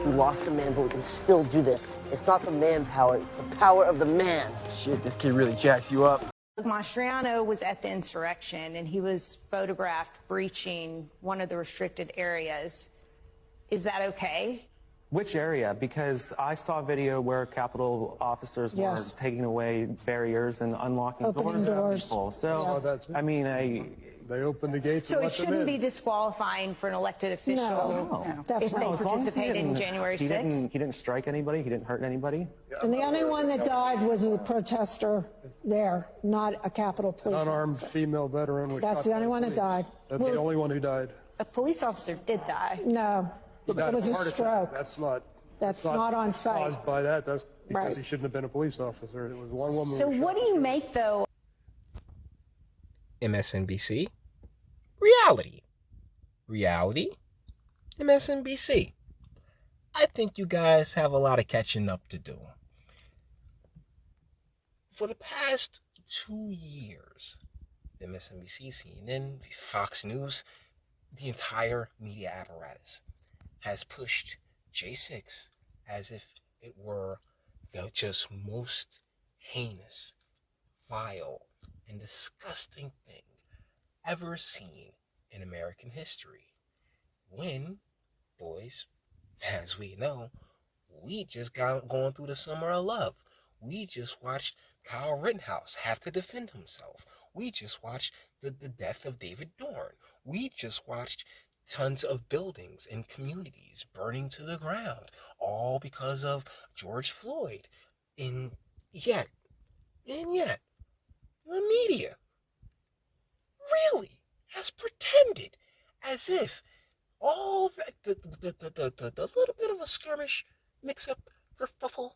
We lost a man, but we can still do this. It's not the manpower, it's the power of the man. Shit, this kid really jacks you up. Mastriano was at the insurrection, and he was photographed breaching one of the restricted areas. Is that okay? Which area? Because I saw a video where Capitol officers were taking away barriers and unlocking Opening doors. for people. So, I mean, They opened the gates. So and it let them shouldn't in. be disqualifying for an elected official No, if definitely. they as long as he participated in didn't- January he 6th. He didn't strike anybody. He didn't hurt anybody. And the only one that died was a protester there, not a Capitol police Unarmed officer. female veteran was That's shot the by only one that police. died. That's the only one who died. A police officer did die. No, He it died was of a heart attack. stroke. That's not on site. caused by that. That's because Right. he shouldn't have been a police officer. It was one woman. So who was what do shot. you make, though? MSNBC. Reality. MSNBC. I think you guys have a lot of catching up to do. For the past 2 years, the MSNBC, CNN, Fox News, the entire media apparatus has pushed J6 as if it were the just most heinous, vile, and disgusting thing ever seen in American history. When, boys, as we know, we just got going through the summer of love. We just watched Kyle Rittenhouse have to defend himself. We just watched the death of David Dorn. We just watched tons of buildings and communities burning to the ground, all because of George Floyd. And yet, the media really has pretended as if all that, the little bit of a skirmish mix-up kerfuffle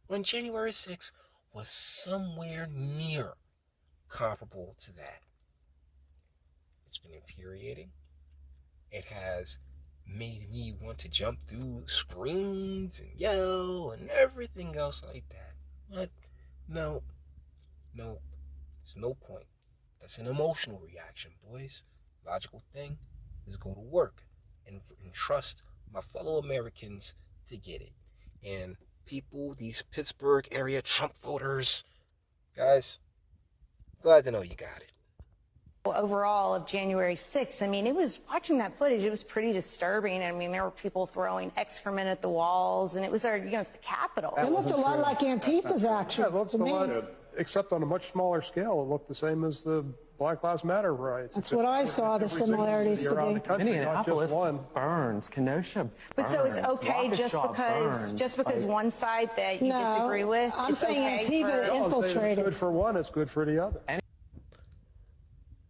on January 6th was somewhere near comparable to that. It's been infuriating. It has made me want to jump through screens and yell and everything else like that. But no, there's no point. That's an emotional reaction, boys. Logical thing is go to work and trust my fellow Americans to get it. And people, these Pittsburgh area Trump voters, guys, glad to know you got it. Overall of January 6th, I mean, it was watching that footage, it was pretty disturbing. I mean, there were people throwing excrement at the walls, and it was it's the Capitol. It looked a lot like Antifa's Yeah, actions it looked to a me. lot, except on a much smaller scale. It looked the same as the Black Lives Matter riots. That's what I saw, the Every single similarities city to around me. the country, not Minneapolis just one. burns. Kenosha burns. But so it's okay Waukesha just because burns. one side that you No, disagree with? I'm it's saying okay Antifa for- No, I'm saying infiltrated. it's good for one, it's good for the other.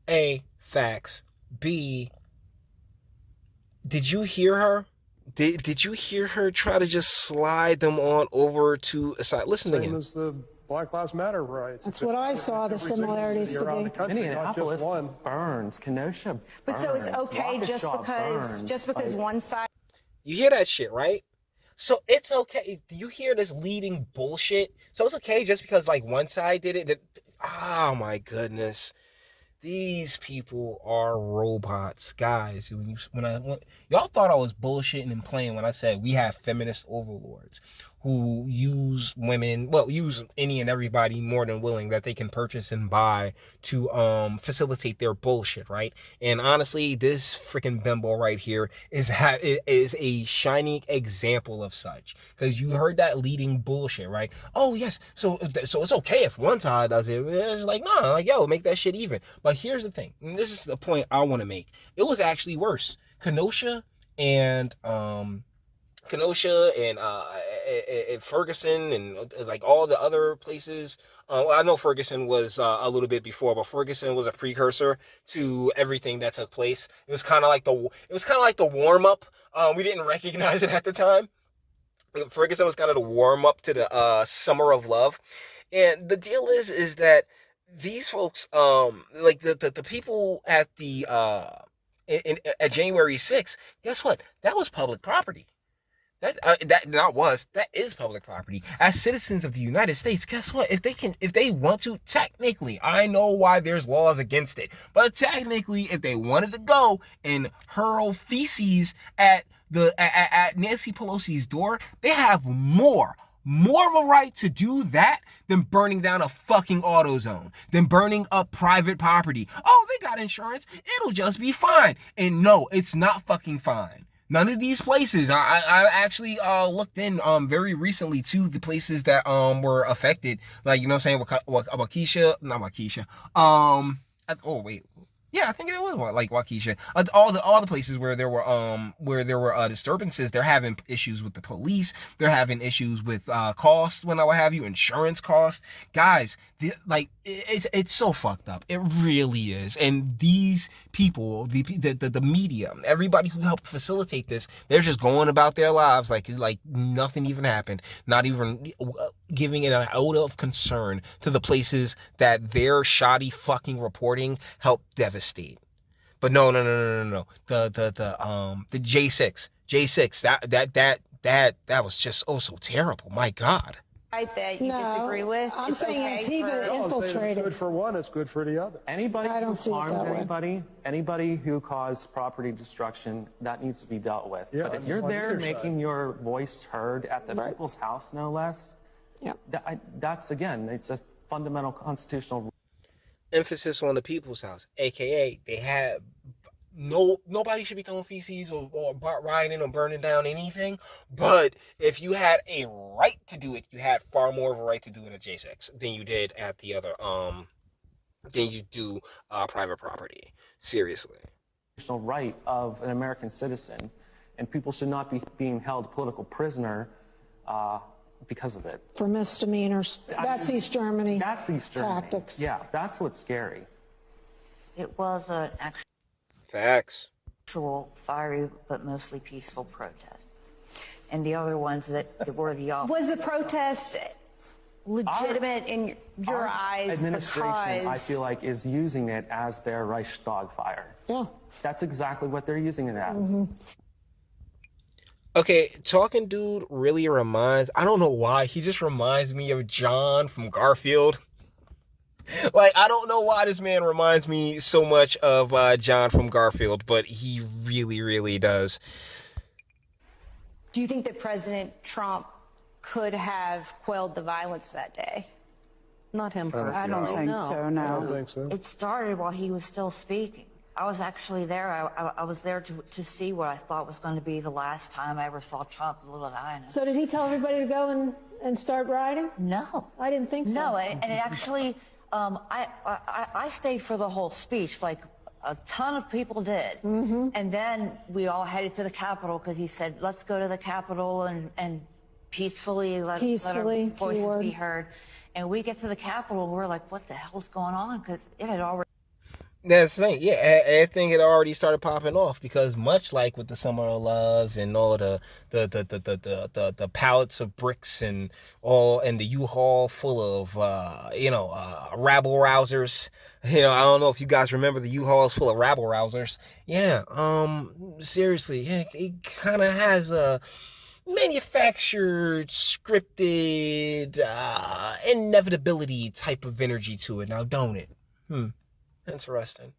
A, facts. B, did you hear her? Did you hear her try to just slide them on over to a side? Listen Same again. as the Black Lives Matter riots. That's what I saw, the Every single similarities city to around me. the country, not Minneapolis just one. burns. Kenosha burns. But so it's okay Waukesha just because burns. one side. You hear that shit, right? So it's okay. Do you hear this leading bullshit? So it's okay just because like one side did it. Oh my goodness. These people are robots, guys. Y'all thought I was bullshitting and playing when I said we have feminist overlords who use women, use any and everybody more than willing that they can purchase and buy to facilitate their bullshit, right? And honestly, this freaking bimbo right here is a shining example of such. Because you heard that leading bullshit, right? Oh yes, so it's okay if one side does it. It's like, no, like, yo, make that shit even. But here's the thing, and this is the point I want to make. It was actually worse. Kenosha and Ferguson and like all the other places. I know Ferguson was a little bit before, but Ferguson was a precursor to everything that took place. It was kind of like the warm up. We didn't recognize it at the time. Ferguson was kind of the warm up to the summer of love, and the deal is that these folks, like the people at the at January 6th, guess what? That was public property. That is public property. As citizens of the United States, guess what? If they want to, technically, I know why there's laws against it, but technically, if they wanted to go and hurl feces at at Nancy Pelosi's door, they have more of a right to do that than burning down a fucking AutoZone, than burning up private property. Oh, they got insurance. It'll just be fine. And no, it's not fucking fine. None of these places. I actually looked in very recently to the places that were affected. Like, you know what I'm saying? Waukesha, not Waukesha. Oh wait. Yeah, I think it was like Waukesha. All the places where there were disturbances, they're having issues with the police. They're having issues with costs, what have you, insurance costs. Guys, it's so fucked up. It really is. And these people, the media, everybody who helped facilitate this, they're just going about their lives like nothing even happened. Not even giving it an iota of concern to the places that their shoddy fucking reporting helped devastate. But no. The J6, that was just so terrible. My God. Right, that you disagree with? I'm saying Antifa infiltrated. It's good for one, it's good for the other. Anybody I who don't see it harms that way. anybody who caused property destruction, that needs to be dealt with. Yeah, but if you're on there either making side. your voice heard at the people's house, no less, Yeah. that's, again, it's a fundamental constitutional. Emphasis on the people's house, aka they had nobody should be throwing feces or rioting or burning down anything. But if you had a right to do it, you had far more of a right to do it at J6 than you did at the other than you do private property. Seriously. Right of an American citizen, and people should not be being held political prisoner because of it. For misdemeanors. That's East Germany. That's East Germany. Tactics. Yeah, that's what's scary. It was an Facts. actual fiery but mostly peaceful protest. And the other ones that were the opposite. Was the protest legitimate in your Our eyes administration, because... I feel like, is using it as their Reichstag fire. Yeah. That's exactly what they're using it as. Mm-hmm. Okay, Talking Dude really reminds, I don't know why, he just reminds me of John from Garfield. Like, I don't know why this man reminds me so much of John from Garfield, but he really, really does. Do you think that President Trump could have quelled the violence that day? Not him personally. I don't think so, I don't think so. It started while he was still speaking. I was actually there. I was there to see what I thought was going to be the last time I ever saw Trump in Little Diana. So did he tell everybody to go and start rioting? No. I didn't think so. No, and it actually, I stayed for the whole speech, like a ton of people did. Mm-hmm. And then we all headed to the Capitol because he said, let's go to the Capitol and peacefully let our voices be heard. And we get to the Capitol and we're like, what the hell's going on? Because it had already... That's the thing, yeah, everything had already started popping off because much like with the Summer of Love and all the pallets of bricks and the U-Haul full of rabble rousers. I don't know if you guys remember the U-Hauls full of rabble rousers. Yeah, seriously, yeah, it kind of has a manufactured, scripted, inevitability type of energy to it now, don't it? Interesting.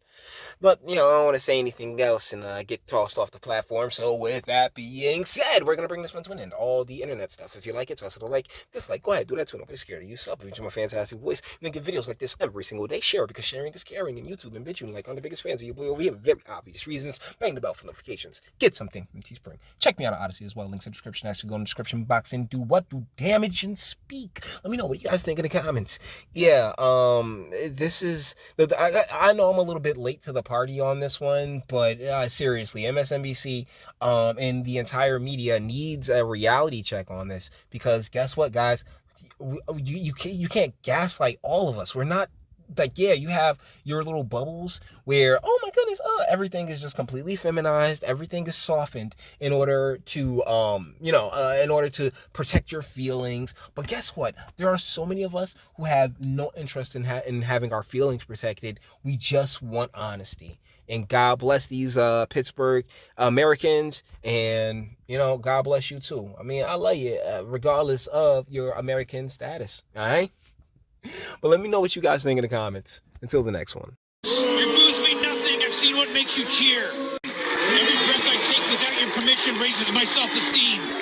But, I don't want to say anything else and get tossed off the platform. So with that being said, we're going to bring this one to an end. All the internet stuff. If you like it, toss it a like, dislike, go ahead, do that too. Nobody's scared of you. Sub, if you enjoy my fantastic voice. You can get videos like this every single day. Share it because sharing is caring. And YouTube and BitChute, like, I'm the biggest fans of you boy over here. Very obvious reasons. Bang the bell for notifications. Get something from Teespring. Check me out on Odyssey as well. Links in the description. Actually go in the description box and do what? Do damage and speak. Let me know what you guys think in the comments. Yeah, this is... I know I'm a little bit late to the party on this one, but seriously, MSNBC and the entire media needs a reality check on this because guess what, guys? You can't gaslight all of us. We're not like, yeah, you have your little bubbles where, oh my goodness, everything is just completely feminized, everything is softened in order to in order to protect your feelings. But guess what? There are so many of us who have no interest in having our feelings protected. We just want honesty. And God bless these Pittsburgh Americans, and God bless you too. I mean, I love you regardless of your American status. All right. But let me know what you guys think in the comments. Until the next one. Your booze mean nothing. I've seen what makes you cheer. Every breath I take without your commission raises my self-esteem.